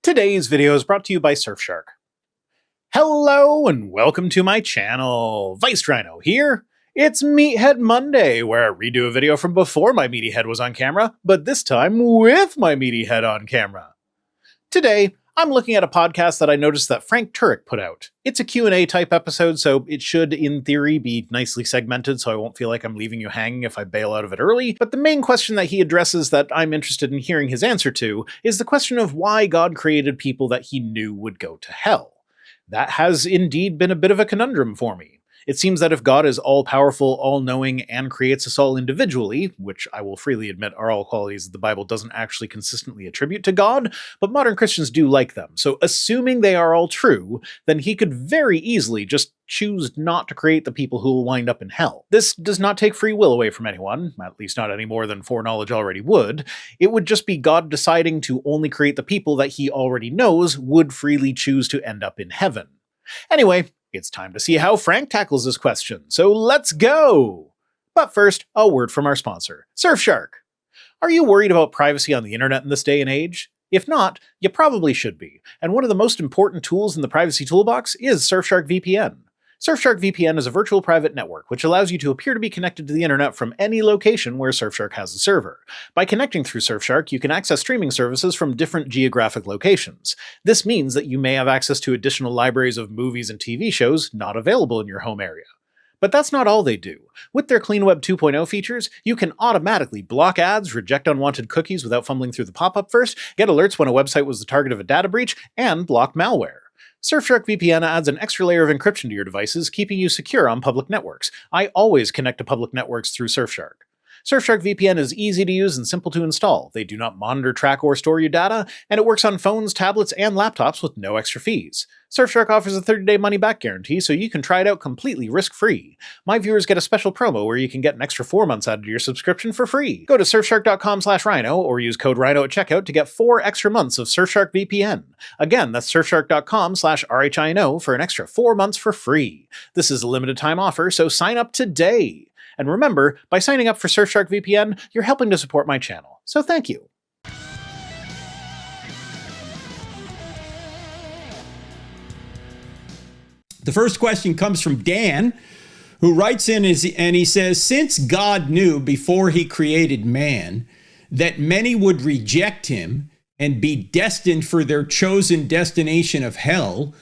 Today's video is brought to you by Surfshark. Hello and welcome to my channel. Vice Rhino here. It's Meathead Monday, where I redo a video from before my meaty head was on camera, but this time with my meaty head on camera. Today, I'm looking at a podcast that I noticed that Frank Turek put out. It's a Q&A type episode, so it should, in theory, be nicely segmented so I won't feel like I'm leaving you hanging if I bail out of it early. But the main question that he addresses that I'm interested in hearing his answer to is the question of why God created people that he knew would go to hell. That has indeed been a bit of a conundrum for me. It seems that if God is all-powerful, all-knowing, and creates us all individually, which I will freely admit are all qualities that the Bible doesn't actually consistently attribute to God, but modern Christians do like them, so assuming they are all true, then he could very easily just choose not to create the people who will wind up in hell. This does not take free will away from anyone, at least not any more than foreknowledge already would. It would just be God deciding to only create the people that he already knows would freely choose to end up in heaven. Anyway, it's time to see how Frank tackles this question, so let's go! But first, a word from our sponsor, Surfshark. Are you worried about privacy on the internet in this day and age? If not, you probably should be, and one of the most important tools in the privacy toolbox is Surfshark VPN. Surfshark VPN is a virtual private network which allows you to appear to be connected to the internet from any location where Surfshark has a server. By connecting through Surfshark, you can access streaming services from different geographic locations. This means that you may have access to additional libraries of movies and TV shows not available in your home area. But that's not all they do. With their Clean Web 2.0 features, you can automatically block ads, reject unwanted cookies without fumbling through the pop-up first, get alerts when a website was the target of a data breach, and block malware. Surfshark VPN adds an extra layer of encryption to your devices, keeping you secure on public networks. I always connect to public networks through Surfshark. Surfshark VPN is easy to use and simple to install. They do not monitor, track, or store your data, and it works on phones, tablets, and laptops with no extra fees. Surfshark offers a 30-day money-back guarantee, so you can try it out completely risk-free. My viewers get a special promo where you can get an extra 4 months added to your subscription for free. Go to surfshark.com/rhino or use code Rhino at checkout to get 4 extra months of Surfshark VPN. Again, that's surfshark.com/RHINO for an extra 4 months for free. This is a limited time offer, so sign up today. And remember, by signing up for Surfshark VPN, you're helping to support my channel, so thank you. The first question comes from Dan, who writes in and he says, since God knew before he created man that many would reject him and be destined for their chosen destination of hell,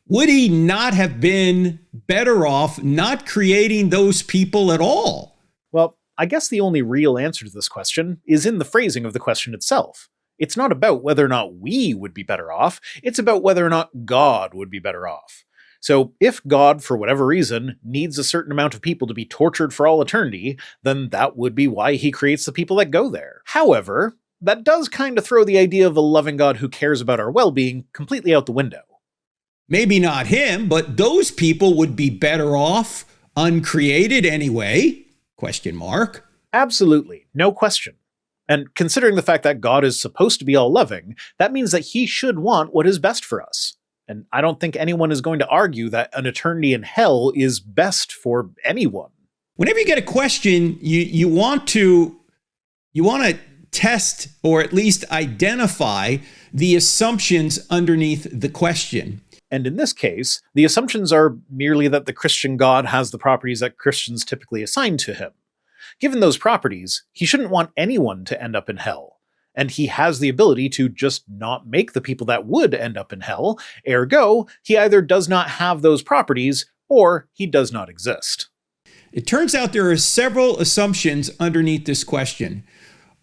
would he not have been better off not creating those people at all? Well, I guess the only real answer to this question is in the phrasing of the question itself. It's not about whether or not we would be better off, it's about whether or not God would be better off. So if God, for whatever reason, needs a certain amount of people to be tortured for all eternity, then that would be why he creates the people that go there. However, that does kind of throw the idea of a loving God who cares about our well-being completely out the window. Maybe not him, but those people would be better off uncreated anyway? ? Absolutely, no question. And considering the fact that God is supposed to be all-loving, that means that he should want what is best for us. And I don't think anyone is going to argue that an eternity in hell is best for anyone. Whenever you get a question, you want to test or at least identify the assumptions underneath the question. And in this case, the assumptions are merely that the Christian God has the properties that Christians typically assign to him. Given those properties, he shouldn't want anyone to end up in hell. And he has the ability to just not make the people that would end up in hell. Ergo, he either does not have those properties or he does not exist. It turns out there are several assumptions underneath this question.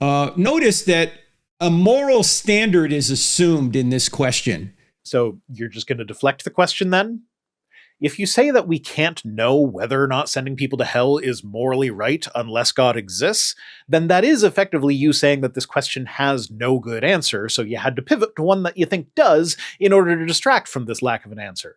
Notice that a moral standard is assumed in this question. So you're just going to deflect the question then? If you say that we can't know whether or not sending people to hell is morally right unless God exists, then that is effectively you saying that this question has no good answer, so you had to pivot to one that you think does in order to distract from this lack of an answer.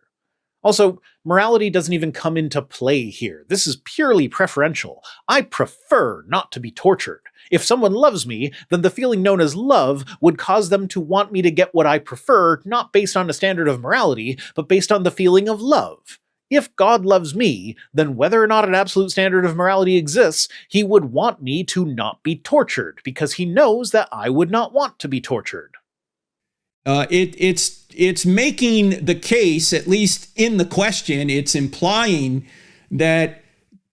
Also, morality doesn't even come into play here. This is purely preferential. I prefer not to be tortured. If someone loves me, then the feeling known as love would cause them to want me to get what I prefer, not based on a standard of morality, but based on the feeling of love. If God loves me, then whether or not an absolute standard of morality exists, he would want me to not be tortured, because he knows that I would not want to be tortured. It's making the case, at least in the question, it's implying that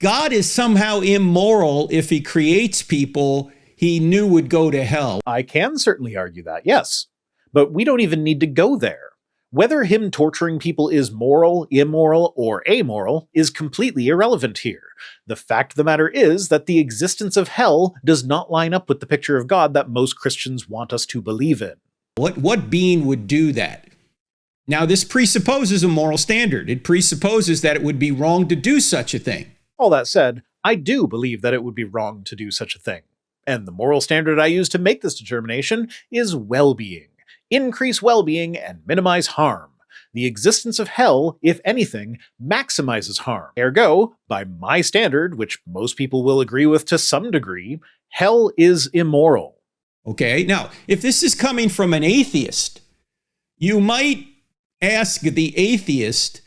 God is somehow immoral if he creates people he knew would go to hell. I can certainly argue that, yes. But we don't even need to go there. Whether him torturing people is moral, immoral, or amoral is completely irrelevant here. The fact of the matter is that the existence of hell does not line up with the picture of God that most Christians want us to believe in. What being would do that? Now, this presupposes a moral standard. It presupposes that it would be wrong to do such a thing. All that said, I do believe that it would be wrong to do such a thing. And the moral standard I use to make this determination is well-being. Increase well-being and minimize harm. The existence of hell, if anything, maximizes harm. Ergo, by my standard, which most people will agree with to some degree, hell is immoral. Okay, now, if this is coming from an atheist, you might ask the atheist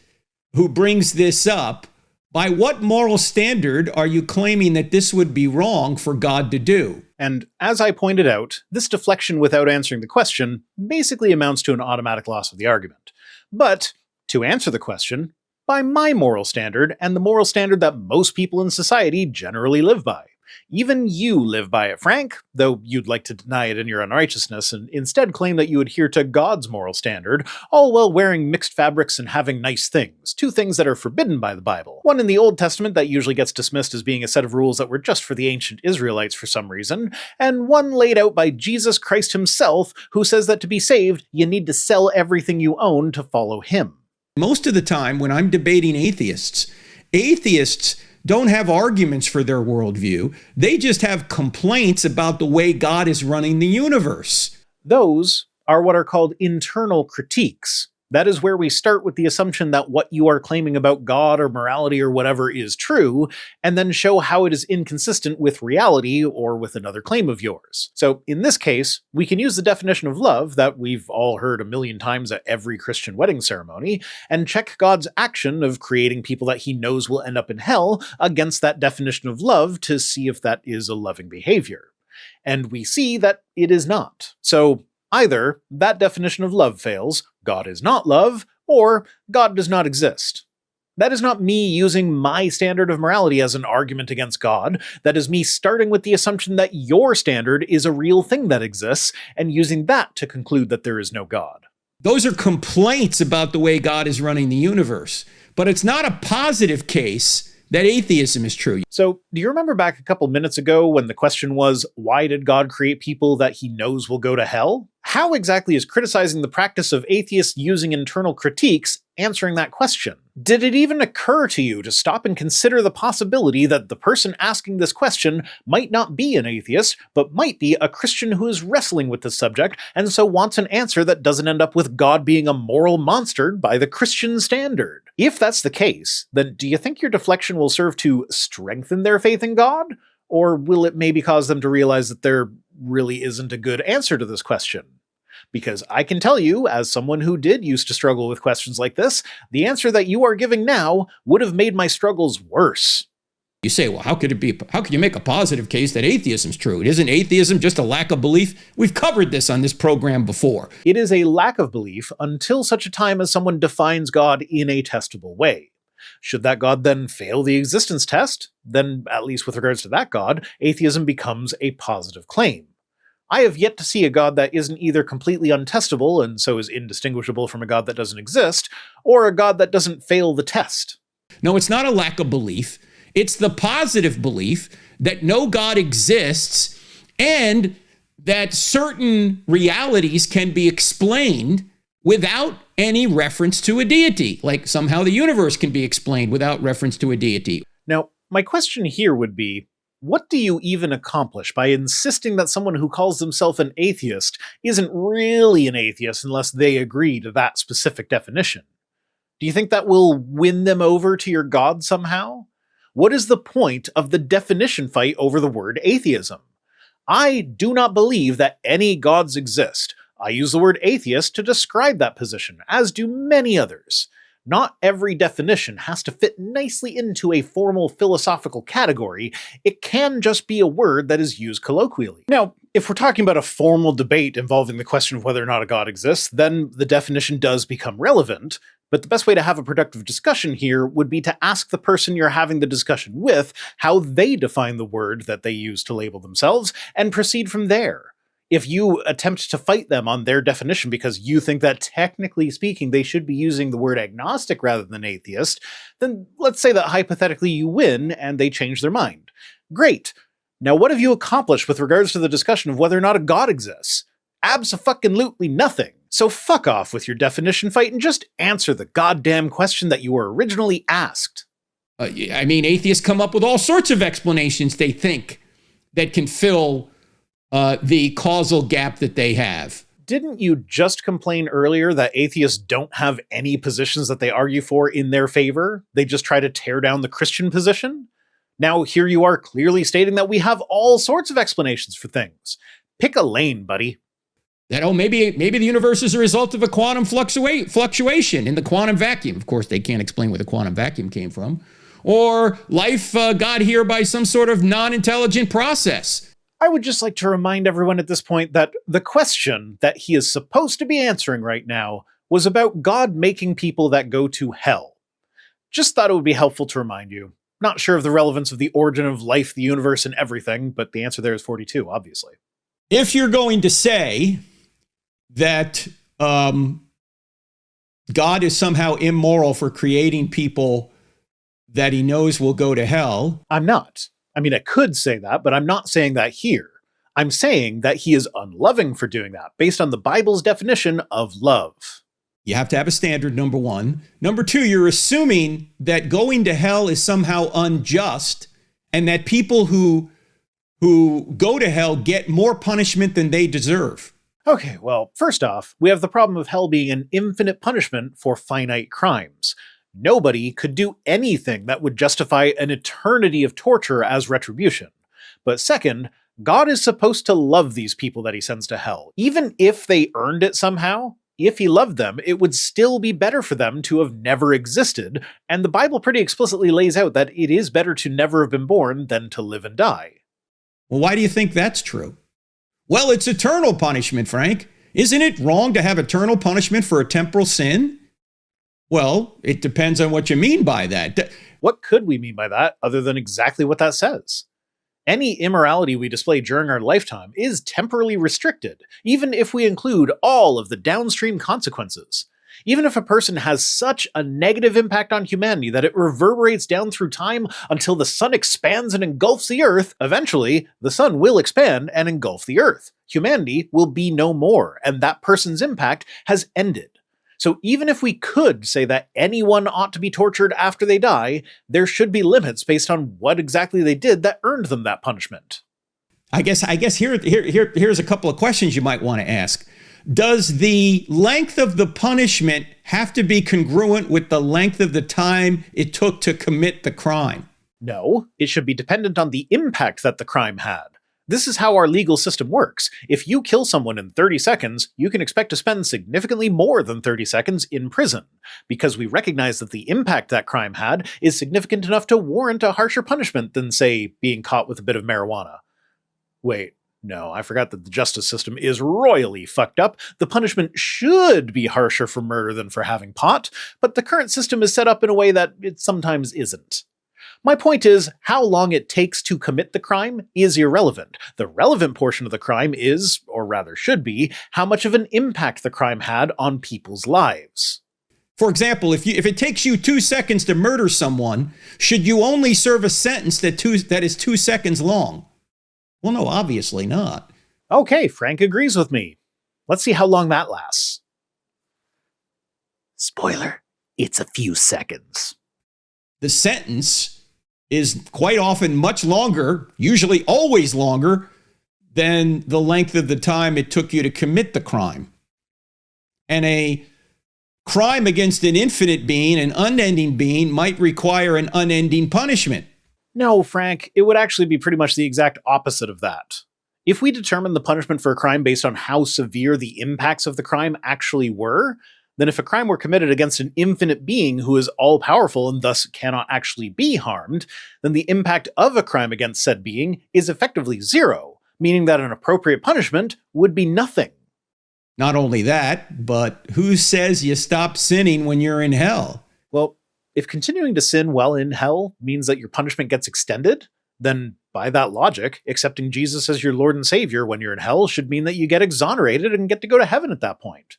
who brings this up, by what moral standard are you claiming that this would be wrong for God to do? And as I pointed out, this deflection without answering the question basically amounts to an automatic loss of the argument. But, to answer the question, by my moral standard and the moral standard that most people in society generally live by. Even you live by it, Frank, though you'd like to deny it in your unrighteousness and instead claim that you adhere to God's moral standard, all while wearing mixed fabrics and having nice things, two things that are forbidden by the Bible. One in the Old Testament that usually gets dismissed as being a set of rules that were just for the ancient Israelites for some reason, and one laid out by Jesus Christ himself, who says that to be saved, you need to sell everything you own to follow him. Most of the time when I'm debating atheists don't have arguments for their worldview. They just have complaints about the way God is running the universe. Those are what are called internal critiques. That is where we start with the assumption that what you are claiming about God or morality or whatever is true, and then show how it is inconsistent with reality or with another claim of yours. So in this case, we can use the definition of love that we've all heard a million times at every Christian wedding ceremony, and check God's action of creating people that he knows will end up in hell against that definition of love to see if that is a loving behavior. And we see that it is not. So either that definition of love fails, God is not love, or God does not exist. That is not me using my standard of morality as an argument against God. That is me starting with the assumption that your standard is a real thing that exists, and using that to conclude that there is no God. Those are complaints about the way God is running the universe. But it's not a positive case that atheism is true. So, do you remember back a couple minutes ago when the question was, why did God create people that he knows will go to hell? How exactly is criticizing the practice of atheists using internal critiques answering that question? Did it even occur to you to stop and consider the possibility that the person asking this question might not be an atheist, but might be a Christian who is wrestling with this subject and so wants an answer that doesn't end up with God being a moral monster by the Christian standard? If that's the case, then do you think your deflection will serve to strengthen their faith in God? Or will it maybe cause them to realize that there really isn't a good answer to this question? Because I can tell you, as someone who did used to struggle with questions like this, the answer that you are giving now would have made my struggles worse. You say, well, how could you make a positive case that atheism is true? Isn't atheism just a lack of belief? We've covered this on this program before. It is a lack of belief until such a time as someone defines God in a testable way. Should that God then fail the existence test, then, at least with regards to that God, atheism becomes a positive claim. I have yet to see a God that isn't either completely untestable and so is indistinguishable from a God that doesn't exist, or a God that doesn't fail the test. No, it's not a lack of belief. It's the positive belief that no God exists and that certain realities can be explained without any reference to a deity, like somehow the universe can be explained without reference to a deity. Now, my question here would be, what do you even accomplish by insisting that someone who calls themselves an atheist isn't really an atheist unless they agree to that specific definition? Do you think that will win them over to your God somehow? What is the point of the definition fight over the word atheism? I do not believe that any gods exist. I use the word atheist to describe that position, as do many others. Not every definition has to fit nicely into a formal philosophical category. It can just be a word that is used colloquially. Now, if we're talking about a formal debate involving the question of whether or not a god exists, then the definition does become relevant. But the best way to have a productive discussion here would be to ask the person you're having the discussion with how they define the word that they use to label themselves, and proceed from there. If you attempt to fight them on their definition because you think that technically speaking they should be using the word agnostic rather than atheist, then let's say that hypothetically you win and they change their mind. Great. Now what have you accomplished with regards to the discussion of whether or not a god exists? Abso-fucking-lutely nothing. So fuck off with your definition fight and just answer the goddamn question that you were originally asked. I mean, atheists come up with all sorts of explanations they think that can fill the causal gap that they have. Didn't you just complain earlier that atheists don't have any positions that they argue for in their favor? They just try to tear down the Christian position? Now here you are clearly stating that we have all sorts of explanations for things. Pick a lane, buddy. That, maybe the universe is a result of a quantum fluctuation in the quantum vacuum. Of course, they can't explain where the quantum vacuum came from. Or life got here by some sort of non-intelligent process. I would just like to remind everyone at this point that the question that he is supposed to be answering right now was about God making people that go to hell. Just thought it would be helpful to remind you. Not sure of the relevance of the origin of life, the universe, and everything, but the answer there is 42, obviously. If you're going to say that God is somehow immoral for creating people that he knows will go to hell. I'm not. I mean, I could say that, but I'm not saying that here. I'm saying that he is unloving for doing that, based on the Bible's definition of love. You have to have a standard, number one. Number two, you're assuming that going to hell is somehow unjust, and that people who go to hell get more punishment than they deserve. Okay, well, first off, we have the problem of hell being an infinite punishment for finite crimes. Nobody could do anything that would justify an eternity of torture as retribution. But second, God is supposed to love these people that he sends to hell. Even if they earned it somehow, if he loved them, it would still be better for them to have never existed, and the Bible pretty explicitly lays out that it is better to never have been born than to live and die. Well, why do you think that's true? Well, it's eternal punishment, Frank. Isn't it wrong to have eternal punishment for a temporal sin? Well, it depends on what you mean by that. What could we mean by that other than exactly what that says? Any immorality we display during our lifetime is temporally restricted, even if we include all of the downstream consequences. Even if a person has such a negative impact on humanity that it reverberates down through time until the sun expands and engulfs the earth, eventually the sun will expand and engulf the earth. Humanity will be no more, and that person's impact has ended. So even if we could say that anyone ought to be tortured after they die, there should be limits based on what exactly they did that earned them that punishment. I guess here's a couple of questions you might want to ask. Does the length of the punishment have to be congruent with the length of the time it took to commit the crime? No, it should be dependent on the impact that the crime had. This is how our legal system works. If you kill someone in 30 seconds, you can expect to spend significantly more than 30 seconds in prison, because we recognize that the impact that crime had is significant enough to warrant a harsher punishment than, say, being caught with a bit of marijuana. Wait, no, I forgot that the justice system is royally fucked up. The punishment should be harsher for murder than for having pot, but the current system is set up in a way that it sometimes isn't. My point is, how long it takes to commit the crime is irrelevant. The relevant portion of the crime is, or rather should be, how much of an impact the crime had on people's lives. For example, if it takes you 2 seconds to murder someone, should you only serve a sentence that is 2 seconds long? Well, no, obviously not. Okay, Frank agrees with me. Let's see how long that lasts. Spoiler, it's a few seconds. The sentence is quite often much longer, usually always longer, than the length of the time it took you to commit the crime. And a crime against an infinite being, an unending being, might require an unending punishment. No, Frank, it would actually be pretty much the exact opposite of that. If we determine the punishment for a crime based on how severe the impacts of the crime actually were, then if a crime were committed against an infinite being who is all-powerful and thus cannot actually be harmed, then the impact of a crime against said being is effectively zero, meaning that an appropriate punishment would be nothing. Not only that, but who says you stop sinning when you're in hell? Well, if continuing to sin while in hell means that your punishment gets extended, then by that logic, accepting Jesus as your Lord and Savior when you're in hell should mean that you get exonerated and get to go to heaven at that point.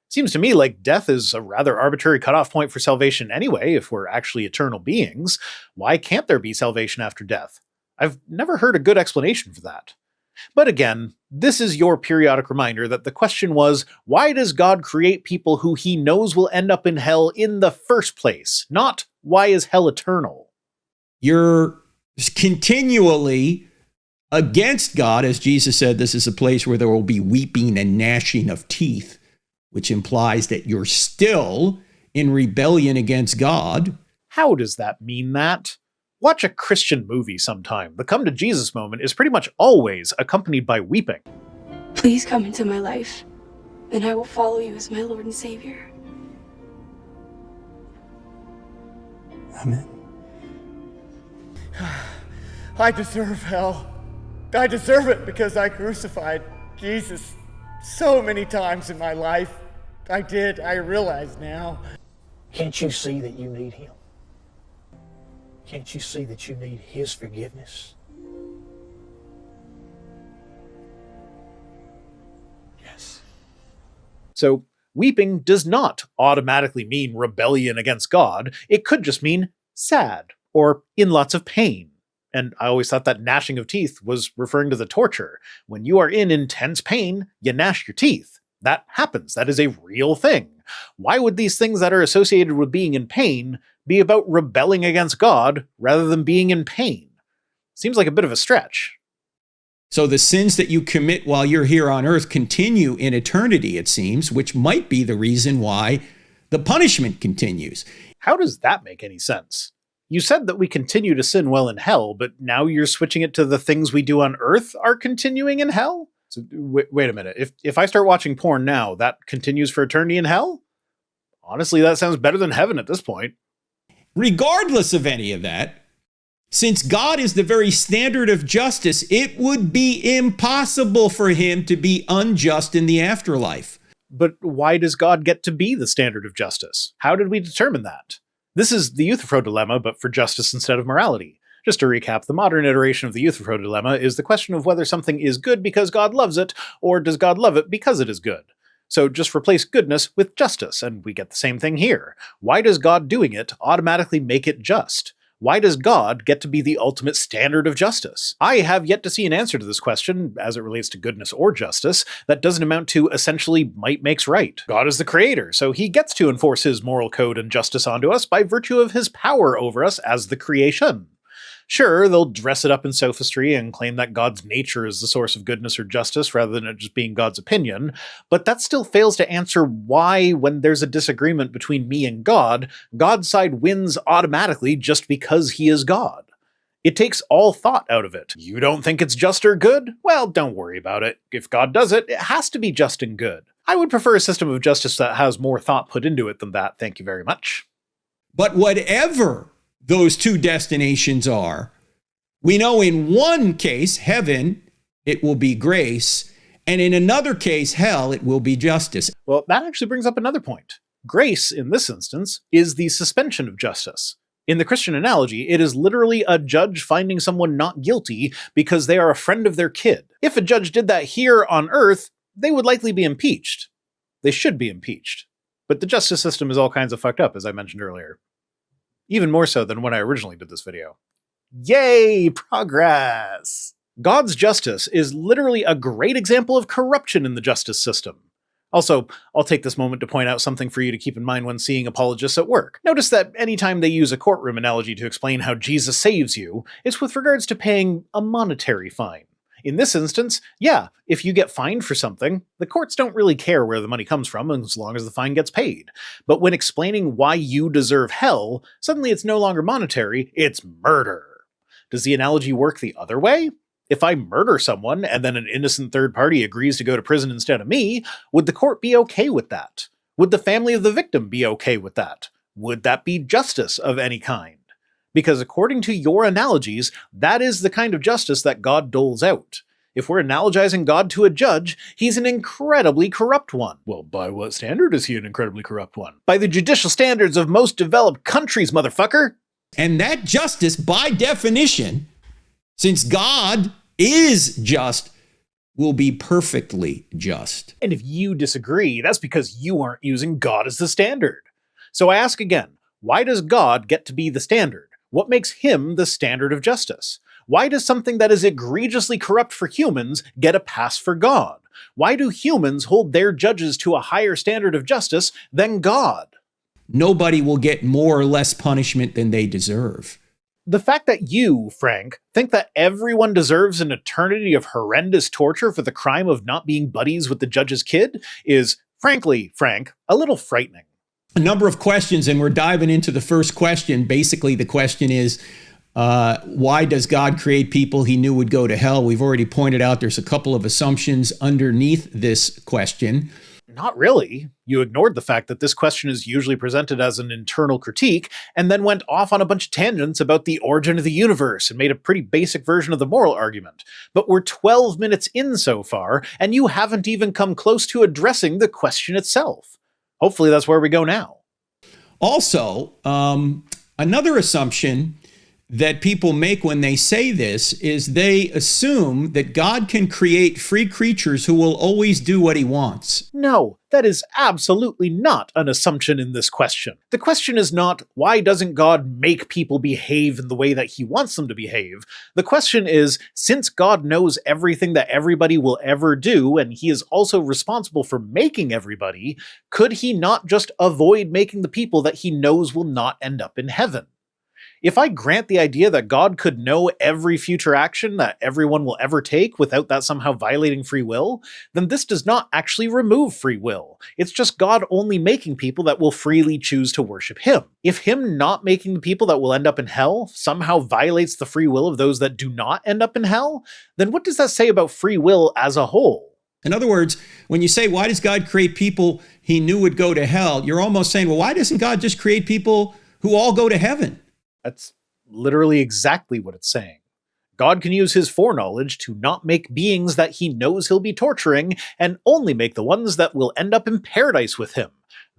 Seems to me like death is a rather arbitrary cutoff point for salvation anyway, if we're actually eternal beings. Why can't there be salvation after death? I've never heard a good explanation for that. But again, this is your periodic reminder that the question was, why does God create people who he knows will end up in hell in the first place? Not, why is hell eternal? You're continually against God. As Jesus said, this is a place where there will be weeping and gnashing of teeth, which implies that you're still in rebellion against God. How does that mean that? Watch a Christian movie sometime. The come to Jesus moment is pretty much always accompanied by weeping. Please come into my life, and I will follow you as my Lord and Savior. Amen. I deserve hell. I deserve it because I crucified Jesus so many times in my life. I did. I realize now. Can't you see that you need him? Can't you see that you need his forgiveness? Yes. So, weeping does not automatically mean rebellion against God. It could just mean sad, or in lots of pain. And I always thought that gnashing of teeth was referring to the torture. When you are in intense pain, you gnash your teeth. That happens. That is a real thing. Why would these things that are associated with being in pain be about rebelling against God rather than being in pain? Seems like a bit of a stretch. So the sins that you commit while you're here on earth continue in eternity, it seems, which might be the reason why the punishment continues. How does that make any sense? You said that we continue to sin while in hell, but now you're switching it to the things we do on earth are continuing in hell? So wait a minute. If I start watching porn now, that continues for eternity in hell? Honestly, that sounds better than heaven at this point. Regardless of any of that, since God is the very standard of justice, it would be impossible for him to be unjust in the afterlife. But why does God get to be the standard of justice? How did we determine that? This is the Euthyphro dilemma, but for justice instead of morality. Just to recap, the modern iteration of the Euthyphro dilemma is the question of whether something is good because God loves it, or does God love it because it is good? So just replace goodness with justice, and we get the same thing here. Why does God doing it automatically make it just? Why does God get to be the ultimate standard of justice? I have yet to see an answer to this question, as it relates to goodness or justice, that doesn't amount to essentially might makes right. God is the creator, so he gets to enforce his moral code and justice onto us by virtue of his power over us as the creation. Sure, they'll dress it up in sophistry and claim that God's nature is the source of goodness or justice rather than it just being God's opinion, but that still fails to answer why, when there's a disagreement between me and God, God's side wins automatically just because he is God. It takes all thought out of it. You don't think it's just or good? Well, don't worry about it. If God does it, it has to be just and good. I would prefer a system of justice that has more thought put into it than that, thank you very much. But whatever those two destinations are, we know in one case, heaven, it will be grace, and in another case, hell, it will be justice. Well, that actually brings up another point. Grace, in this instance, is the suspension of justice. In the Christian analogy, it is literally a judge finding someone not guilty because they are a friend of their kid. If a judge did that here on earth, they would likely be impeached. They should be impeached. But the justice system is all kinds of fucked up, as I mentioned earlier. Even more so than when I originally did this video. Yay, progress! God's justice is literally a great example of corruption in the justice system. Also, I'll take this moment to point out something for you to keep in mind when seeing apologists at work. Notice that anytime they use a courtroom analogy to explain how Jesus saves you, it's with regards to paying a monetary fine. In this instance, yeah, if you get fined for something, the courts don't really care where the money comes from as long as the fine gets paid. But when explaining why you deserve hell, suddenly it's no longer monetary, it's murder. Does the analogy work the other way? If I murder someone and then an innocent third party agrees to go to prison instead of me, would the court be okay with that? Would the family of the victim be okay with that? Would that be justice of any kind? Because according to your analogies, that is the kind of justice that God doles out. If we're analogizing God to a judge, he's an incredibly corrupt one. Well, by what standard is he an incredibly corrupt one? By the judicial standards of most developed countries, motherfucker! And that justice, by definition, since God is just, will be perfectly just. And if you disagree, that's because you aren't using God as the standard. So I ask again, why does God get to be the standard? What makes him the standard of justice? Why does something that is egregiously corrupt for humans get a pass for God? Why do humans hold their judges to a higher standard of justice than God? Nobody will get more or less punishment than they deserve. The fact that you, Frank, think that everyone deserves an eternity of horrendous torture for the crime of not being buddies with the judge's kid is, frankly, Frank, a little frightening. A number of questions, and we're diving into the first question. Basically, the question is, why does God create people he knew would go to hell? We've already pointed out there's a couple of assumptions underneath this question. Not really. You ignored the fact that this question is usually presented as an internal critique, and then went off on a bunch of tangents about the origin of the universe and made a pretty basic version of the moral argument. But we're 12 minutes in so far, and you haven't even come close to addressing the question itself. Hopefully that's where we go now. Also, another assumption that people make when they say this is they assume that God can create free creatures who will always do what he wants. No, that is absolutely not an assumption in this question. The question is not, why doesn't God make people behave in the way that he wants them to behave? The question is, since God knows everything that everybody will ever do, and he is also responsible for making everybody, could he not just avoid making the people that he knows will not end up in heaven? If I grant the idea that God could know every future action that everyone will ever take without that somehow violating free will, then this does not actually remove free will. It's just God only making people that will freely choose to worship him. If him not making the people that will end up in hell somehow violates the free will of those that do not end up in hell, then what does that say about free will as a whole? In other words, when you say, why does God create people he knew would go to hell? You're almost saying, well, why doesn't God just create people who all go to heaven? That's literally exactly what it's saying. God can use his foreknowledge to not make beings that he knows he'll be torturing, and only make the ones that will end up in paradise with him.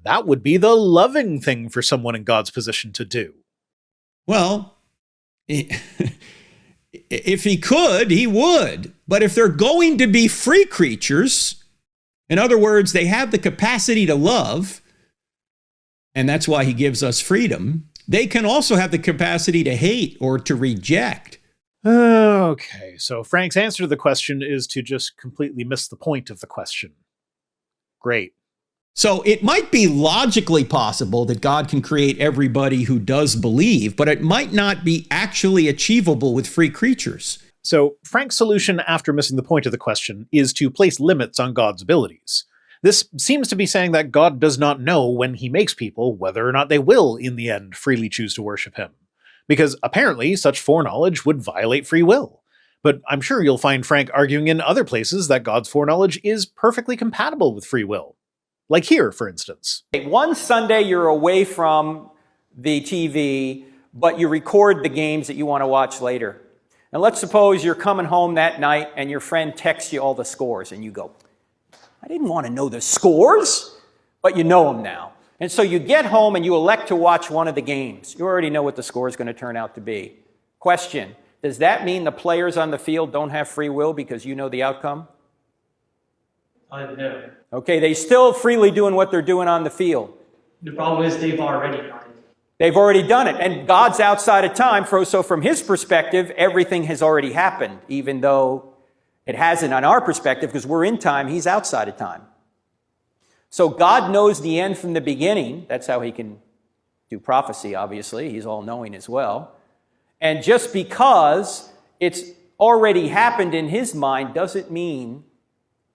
That would be the loving thing for someone in God's position to do. Well, if he could, he would. But if they're going to be free creatures, in other words, they have the capacity to love, and that's why he gives us freedom, they can also have the capacity to hate or to reject. Okay, so Frank's answer to the question is to just completely miss the point of the question. Great. So it might be logically possible that God can create everybody who does believe, but it might not be actually achievable with free creatures. So Frank's solution after missing the point of the question is to place limits on God's abilities. This seems to be saying that God does not know when he makes people whether or not they will, in the end, freely choose to worship him. Because apparently such foreknowledge would violate free will. But I'm sure you'll find Frank arguing in other places that God's foreknowledge is perfectly compatible with free will. Like here, for instance. One Sunday you're away from the TV, but you record the games that you want to watch later. And let's suppose you're coming home that night and your friend texts you all the scores and you go, I didn't want to know the scores, but you know them now. And so you get home and you elect to watch one of the games. You already know what the score is going to turn out to be. Question, does that mean the players on the field don't have free will because you know the outcome? No. Okay, they still freely doing what they're doing on the field. The problem is they've already done it. They've already done it. And God's outside of time, so from his perspective, everything has already happened, even though it hasn't on our perspective, because we're in time, he's outside of time. So God knows the end from the beginning. That's how he can do prophecy, obviously. He's all-knowing as well. And just because it's already happened in his mind doesn't mean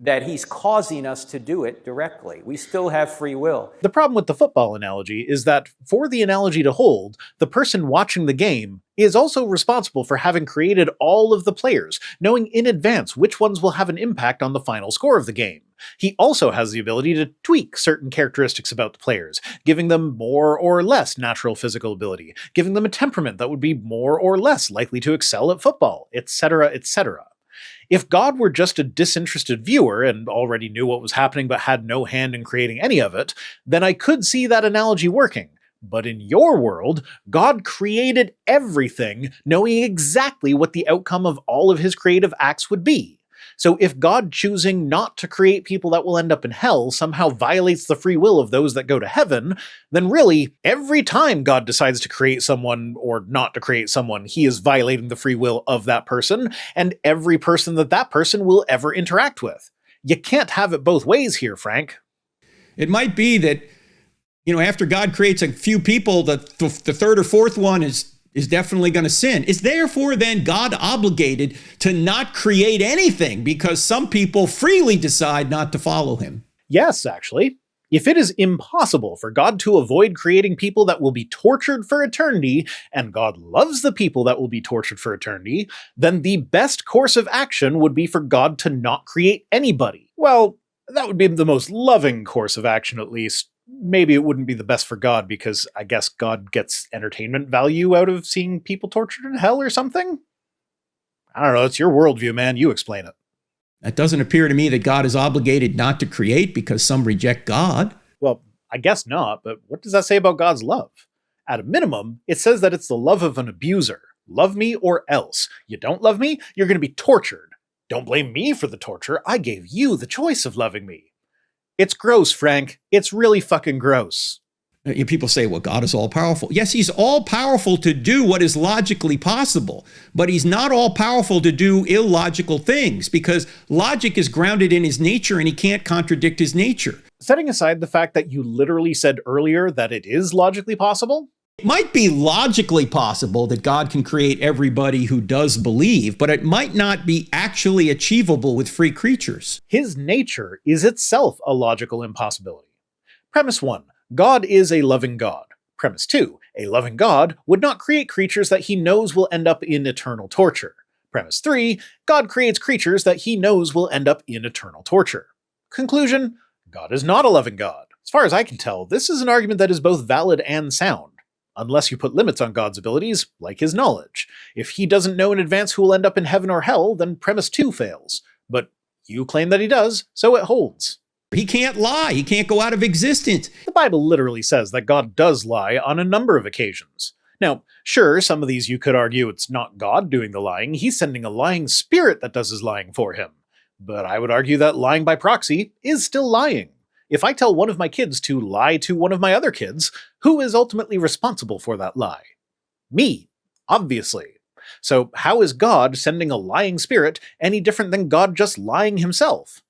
that he's causing us to do it directly. We still have free will. The problem with the football analogy is that for the analogy to hold, the person watching the game is also responsible for having created all of the players, knowing in advance which ones will have an impact on the final score of the game. He also has the ability to tweak certain characteristics about the players, giving them more or less natural physical ability, giving them a temperament that would be more or less likely to excel at football, etc., etc. If God were just a disinterested viewer and already knew what was happening but had no hand in creating any of it, then I could see that analogy working. But in your world, God created everything, knowing exactly what the outcome of all of his creative acts would be. So if God choosing not to create people that will end up in hell somehow violates the free will of those that go to heaven, then really, every time God decides to create someone or not to create someone, he is violating the free will of that person and every person that that person will ever interact with. You can't have it both ways here, Frank. It might be that, after God creates a few people, the third or fourth one is definitely going to sin. Is therefore then God obligated to not create anything because some people freely decide not to follow him? Yes, actually. If it is impossible for God to avoid creating people that will be tortured for eternity, and God loves the people that will be tortured for eternity, then the best course of action would be for God to not create anybody. Well, that would be the most loving course of action, at least. Maybe it wouldn't be the best for God because I guess God gets entertainment value out of seeing people tortured in hell or something? I don't know, it's your worldview, man. You explain it. That doesn't appear to me that God is obligated not to create because some reject God. Well, I guess not, but what does that say about God's love? At a minimum, it says that it's the love of an abuser. Love me or else. You don't love me, you're going to be tortured. Don't blame me for the torture. I gave you the choice of loving me. It's gross, Frank. It's really fucking gross. People say, well, God is all-powerful. Yes, he's all-powerful to do what is logically possible, but he's not all-powerful to do illogical things because logic is grounded in his nature and he can't contradict his nature. Setting aside the fact that you literally said earlier that it is logically possible, it might be logically possible that God can create everybody who does believe, but it might not be actually achievable with free creatures. His nature is itself a logical impossibility. Premise 1. God is a loving God. Premise 2. A loving God would not create creatures that he knows will end up in eternal torture. Premise 3. God creates creatures that he knows will end up in eternal torture. Conclusion. God is not a loving God. As far as I can tell, this is an argument that is both valid and sound. Unless you put limits on God's abilities, like his knowledge. If he doesn't know in advance who will end up in heaven or hell, then premise 2 fails. But you claim that he does, so it holds. He can't lie. He can't go out of existence. The Bible literally says that God does lie on a number of occasions. Now, sure, some of these you could argue it's not God doing the lying, he's sending a lying spirit that does his lying for him. But I would argue that lying by proxy is still lying. If I tell one of my kids to lie to one of my other kids, who is ultimately responsible for that lie? Me, obviously. So how is God sending a lying spirit any different than God just lying himself?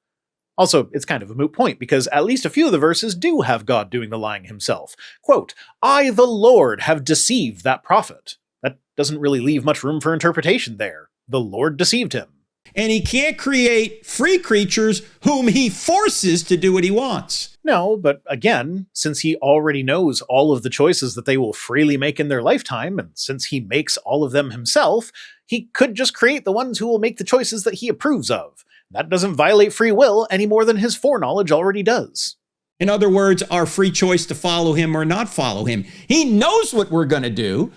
Also, it's kind of a moot point because at least a few of the verses do have God doing the lying himself. Quote, I, the Lord, have deceived that prophet. That doesn't really leave much room for interpretation there. The Lord deceived him. And he can't create free creatures whom he forces to do what he wants. No, but again, since he already knows all of the choices that they will freely make in their lifetime, and since he makes all of them himself, he could just create the ones who will make the choices that he approves of. That doesn't violate free will any more than his foreknowledge already does. In other words, our free choice to follow him or not follow him. He knows what we're going to do,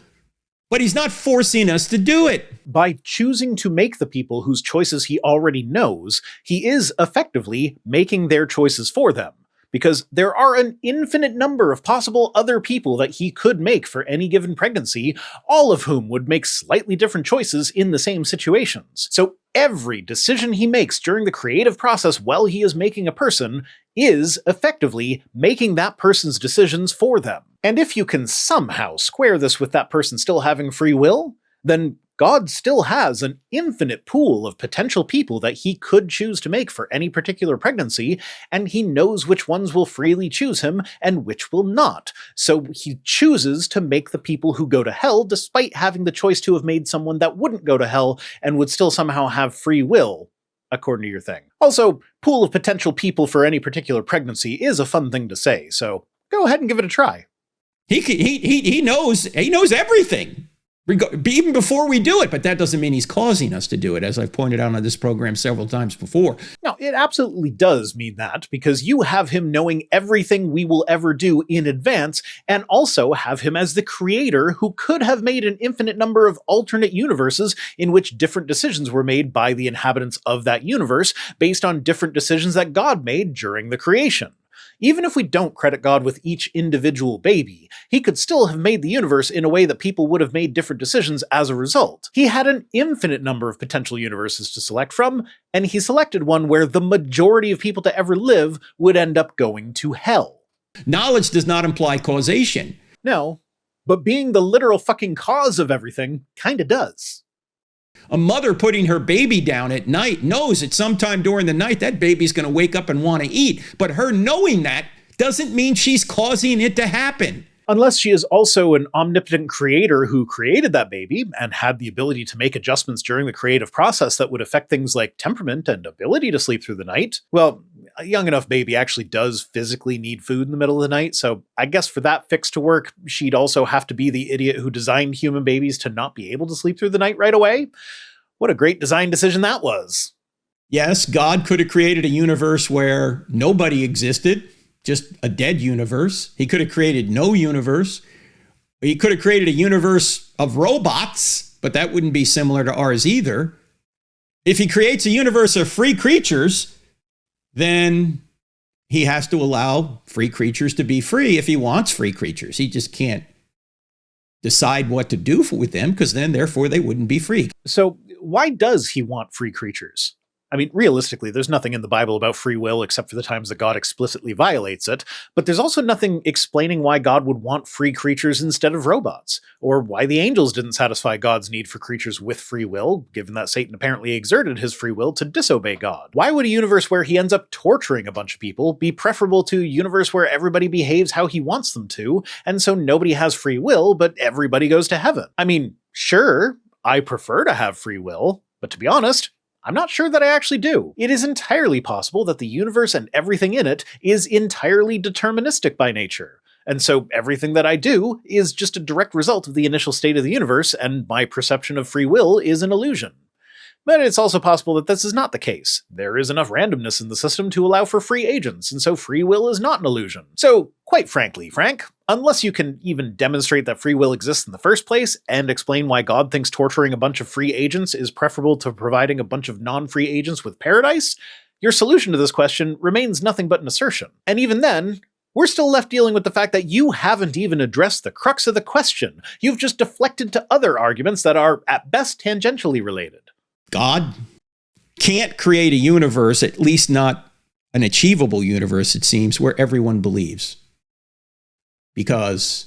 but he's not forcing us to do it. By choosing to make the people whose choices he already knows, he is effectively making their choices for them. Because there are an infinite number of possible other people that he could make for any given pregnancy, all of whom would make slightly different choices in the same situations. So every decision he makes during the creative process while he is making a person is effectively making that person's decisions for them. And if you can somehow square this with that person still having free will, then God still has an infinite pool of potential people that he could choose to make for any particular pregnancy, and he knows which ones will freely choose him and which will not. So he chooses to make the people who go to hell despite having the choice to have made someone that wouldn't go to hell and would still somehow have free will according to your thing. Also, pool of potential people for any particular pregnancy is a fun thing to say, so go ahead and give it a try. He knows everything, even before we do it, but that doesn't mean he's causing us to do it, as I've pointed out on this program several times before. No, it absolutely does mean that, because you have him knowing everything we will ever do in advance, and also have him as the creator who could have made an infinite number of alternate universes in which different decisions were made by the inhabitants of that universe based on different decisions that God made during the creation. Even if we don't credit God with each individual baby, he could still have made the universe in a way that people would have made different decisions as a result. He had an infinite number of potential universes to select from, and he selected one where the majority of people to ever live would end up going to hell. Knowledge does not imply causation. No, but being the literal fucking cause of everything kinda does. A mother putting her baby down at night knows that sometime during the night that baby's going to wake up and want to eat. But her knowing that doesn't mean she's causing it to happen. Unless she is also an omnipotent creator who created that baby and had the ability to make adjustments during the creative process that would affect things like temperament and ability to sleep through the night. Well, a young enough baby actually does physically need food in the middle of the night, so I guess for that fix to work, she'd also have to be the idiot who designed human babies to not be able to sleep through the night right away. What a great design decision that was. Yes, God could have created a universe where nobody existed, just a dead universe. He could have created no universe. He could have created a universe of robots, but that wouldn't be similar to ours either. If he creates a universe of free creatures, then he has to allow free creatures to be free if he wants free creatures. He just can't decide what to do with them, because then, therefore, they wouldn't be free. So why does he want free creatures? I mean, realistically, there's nothing in the Bible about free will except for the times that God explicitly violates it, but there's also nothing explaining why God would want free creatures instead of robots, or why the angels didn't satisfy God's need for creatures with free will, given that Satan apparently exerted his free will to disobey God. Why would a universe where he ends up torturing a bunch of people be preferable to a universe where everybody behaves how he wants them to, and so nobody has free will, but everybody goes to heaven? I mean, sure, I prefer to have free will, but to be honest, I'm not sure that I actually do. It is entirely possible that the universe and everything in it is entirely deterministic by nature. And so everything that I do is just a direct result of the initial state of the universe, and my perception of free will is an illusion. But it's also possible that this is not the case. There is enough randomness in the system to allow for free agents, and so free will is not an illusion. So, quite frankly, Frank, unless you can even demonstrate that free will exists in the first place, and explain why God thinks torturing a bunch of free agents is preferable to providing a bunch of non-free agents with paradise, your solution to this question remains nothing but an assertion. And even then, we're still left dealing with the fact that you haven't even addressed the crux of the question. You've just deflected to other arguments that are, at best, tangentially related. God can't create a universe, at least not an achievable universe, it seems, where everyone believes. Because,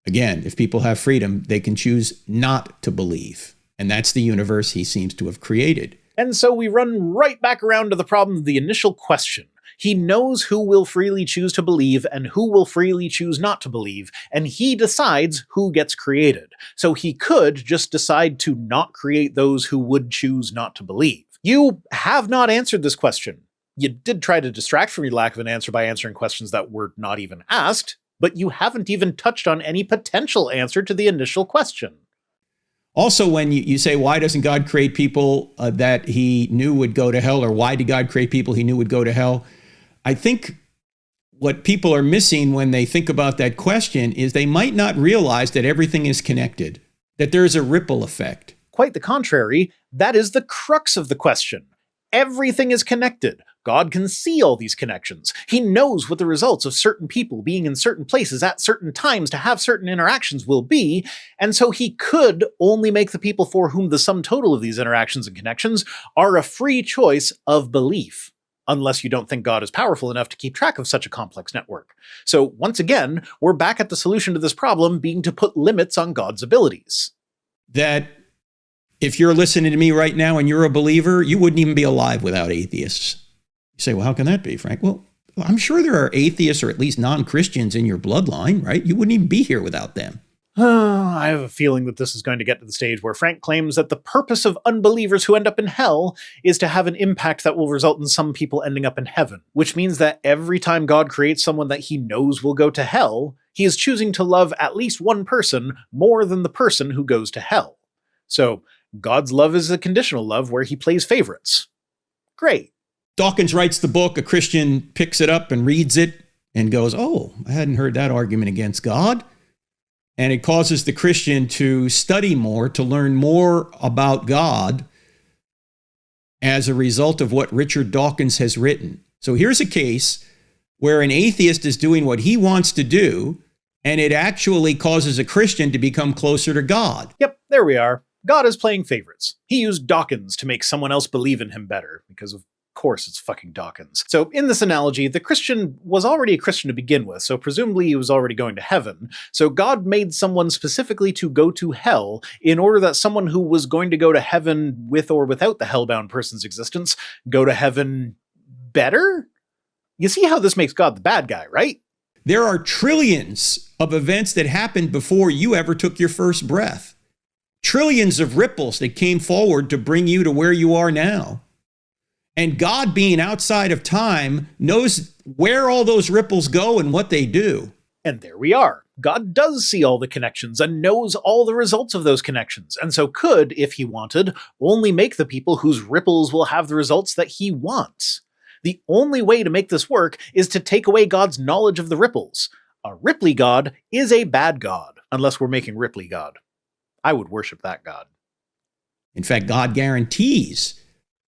again, if people have freedom, they can choose not to believe. And that's the universe he seems to have created. And so we run right back around to the problem of the initial question. He knows who will freely choose to believe and who will freely choose not to believe, and he decides who gets created. So he could just decide to not create those who would choose not to believe. You have not answered this question. You did try to distract from your lack of an answer by answering questions that were not even asked, but you haven't even touched on any potential answer to the initial question. Also, when you say, why doesn't God create people that he knew would go to hell, or why did God create people he knew would go to hell? I think what people are missing when they think about that question is they might not realize that everything is connected, that there is a ripple effect. Quite the contrary, that is the crux of the question. Everything is connected. God can see all these connections. He knows what the results of certain people being in certain places at certain times to have certain interactions will be, and so he could only make the people for whom the sum total of these interactions and connections are a free choice of belief. Unless you don't think God is powerful enough to keep track of such a complex network. So once again, we're back at the solution to this problem being to put limits on God's abilities. That if you're listening to me right now and you're a believer, you wouldn't even be alive without atheists. You say, well, how can that be, Frank? Well, I'm sure there are atheists or at least non-Christians in your bloodline, right? You wouldn't even be here without them. I have a feeling that this is going to get to the stage where Frank claims that the purpose of unbelievers who end up in hell is to have an impact that will result in some people ending up in heaven, which means that every time God creates someone that he knows will go to hell, he is choosing to love at least one person more than the person who goes to hell. So God's love is a conditional love where he plays favorites. Great. Dawkins writes the book, a Christian picks it up and reads it and goes, oh, I hadn't heard that argument against God. And it causes the Christian to study more, to learn more about God as a result of what Richard Dawkins has written. So here's a case where an atheist is doing what he wants to do, and it actually causes a Christian to become closer to God. Yep, there we are. God is playing favorites. He used Dawkins to make someone else believe in him better, because of course it's fucking Dawkins. So in this analogy, the Christian was already a Christian to begin with, so presumably he was already going to heaven. So God made someone specifically to go to hell in order that someone who was going to go to heaven with or without the hellbound person's existence go to heaven better? You see how this makes God the bad guy, right? There are trillions of events that happened before you ever took your first breath. Trillions of ripples that came forward to bring you to where you are now. And God, being outside of time, knows where all those ripples go and what they do. And there we are. God does see all the connections and knows all the results of those connections, and so could, if he wanted, only make the people whose ripples will have the results that he wants. The only way to make this work is to take away God's knowledge of the ripples. A Ripley God is a bad God, unless we're making Ripley God. I would worship that God. In fact, God guarantees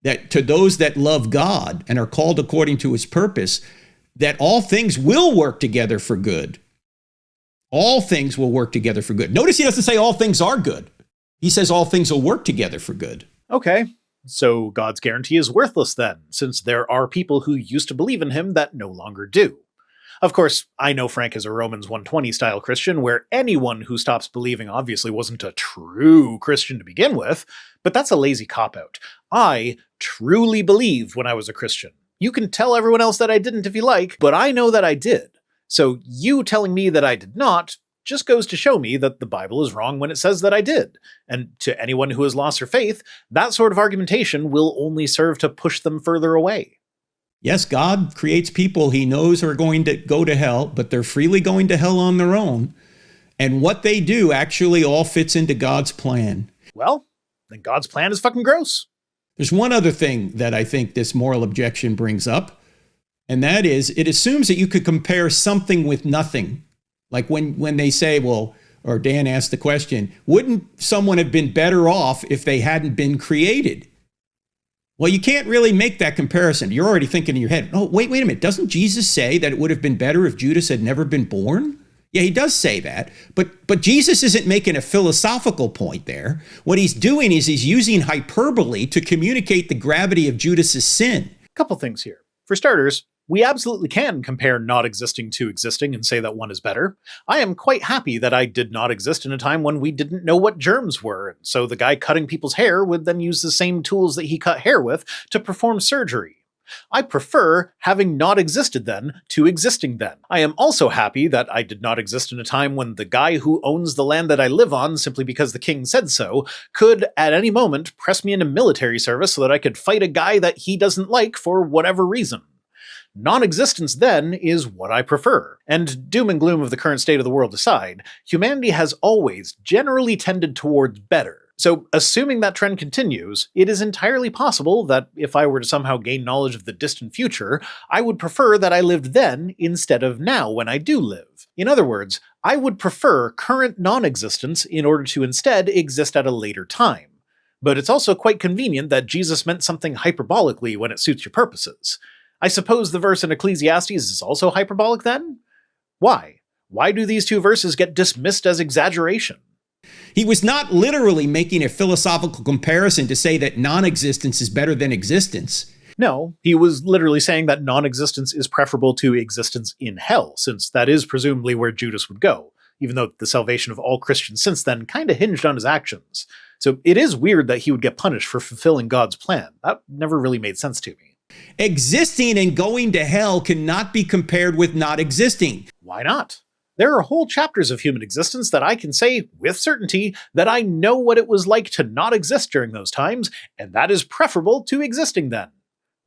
that to those that love God and are called according to his purpose, that all things will work together for good. All things will work together for good. Notice he doesn't say all things are good. He says all things will work together for good. Okay, so God's guarantee is worthless then, since there are people who used to believe in him that no longer do. Of course, I know Frank is a Romans 1:20 style Christian, where anyone who stops believing obviously wasn't a true Christian to begin with, but that's a lazy cop-out. I truly believed when I was a Christian. You can tell everyone else that I didn't if you like, but I know that I did. So you telling me that I did not just goes to show me that the Bible is wrong when it says that I did. And to anyone who has lost their faith, that sort of argumentation will only serve to push them further away. Yes, God creates people he knows are going to go to hell, but they're freely going to hell on their own. And what they do actually all fits into God's plan. Well, then God's plan is fucking gross. There's one other thing that I think this moral objection brings up, and that is it assumes that you could compare something with nothing. Like when they say, well, or Dan asked the question, wouldn't someone have been better off if they hadn't been created? Well, you can't really make that comparison. You're already thinking in your head, oh, wait a minute. Doesn't Jesus say that it would have been better if Judas had never been born? Yeah, he does say that. But Jesus isn't making a philosophical point there. What he's doing is he's using hyperbole to communicate the gravity of Judas's sin. Couple things here. For starters, we absolutely can compare not existing to existing and say that one is better. I am quite happy that I did not exist in a time when we didn't know what germs were, and so the guy cutting people's hair would then use the same tools that he cut hair with to perform surgery. I prefer having not existed then to existing then. I am also happy that I did not exist in a time when the guy who owns the land that I live on, simply because the king said so, could at any moment press me into military service so that I could fight a guy that he doesn't like for whatever reason. Non-existence then is what I prefer. And doom and gloom of the current state of the world aside, humanity has always generally tended towards better. So, assuming that trend continues, it is entirely possible that if I were to somehow gain knowledge of the distant future, I would prefer that I lived then instead of now when I do live. In other words, I would prefer current non-existence in order to instead exist at a later time. But it's also quite convenient that Jesus meant something hyperbolically when it suits your purposes. I suppose the verse in Ecclesiastes is also hyperbolic then? Why? Why do these two verses get dismissed as exaggeration? He was not literally making a philosophical comparison to say that non-existence is better than existence. No, he was literally saying that non-existence is preferable to existence in hell, since that is presumably where Judas would go, even though the salvation of all Christians since then kind of hinged on his actions. So it is weird that he would get punished for fulfilling God's plan. That never really made sense to me. Existing and going to hell cannot be compared with not existing. Why not? There are whole chapters of human existence that I can say with certainty that I know what it was like to not exist during those times, and that is preferable to existing then.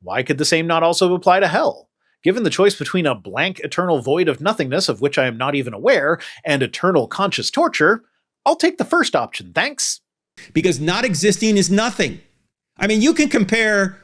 Why could the same not also apply to hell? Given the choice between a blank eternal void of nothingness of which I am not even aware, and eternal conscious torture, I'll take the first option, thanks. Because not existing is nothing. I mean, you can compare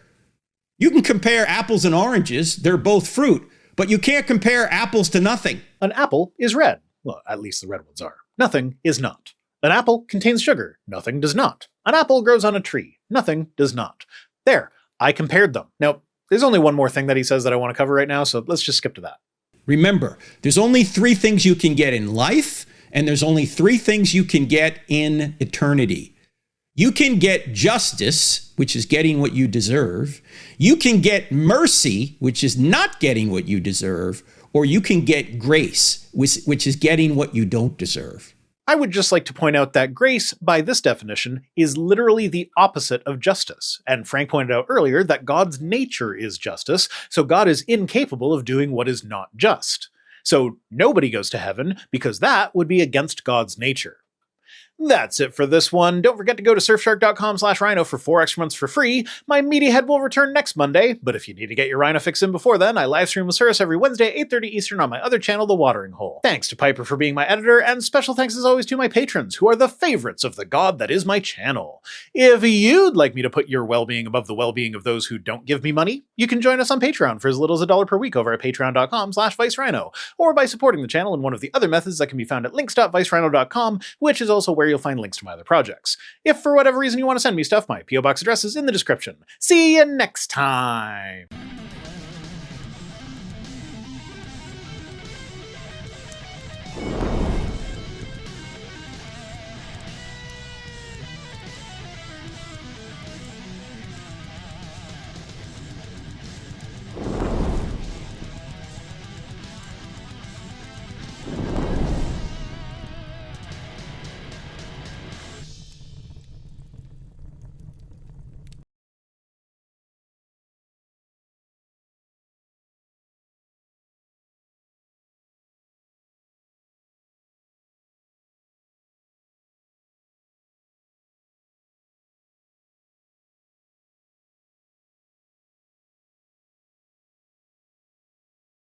apples and oranges. They're both fruit, but you can't compare apples to nothing. An apple is red. Well, at least the red ones are. Nothing is not. An apple contains sugar. Nothing does not. An apple grows on a tree. Nothing does not. There, I compared them. Now, there's only one more thing that he says that I want to cover right now, so let's just skip to that. Remember, there's only 3 things you can get in life, and there's only 3 things you can get in eternity. You can get justice, which is getting what you deserve. You can get mercy, which is not getting what you deserve. Or you can get grace, which is getting what you don't deserve. I would just like to point out that grace, by this definition, is literally the opposite of justice. And Frank pointed out earlier that God's nature is justice, so God is incapable of doing what is not just. So nobody goes to heaven, because that would be against God's nature. That's it for this one. Don't forget to go to surfshark.com/rhino for 4 extra months for free. My meaty head will return next Monday, but if you need to get your Rhino fix in before then, I live stream with Cirrus every Wednesday at 8:30 Eastern on my other channel, The Watering Hole. Thanks to Piper for being my editor, and special thanks as always to my patrons, who are the favorites of the god that is my channel. If you'd like me to put your well-being above the well-being of those who don't give me money, you can join us on Patreon for as little as $1 per week over at patreon.com/vicerhino, or by supporting the channel in one of the other methods that can be found at links.vicerhino.com, which is also where you'll find links to my other projects. If for whatever reason you want to send me stuff, my P.O. Box address is in the description. See you next time!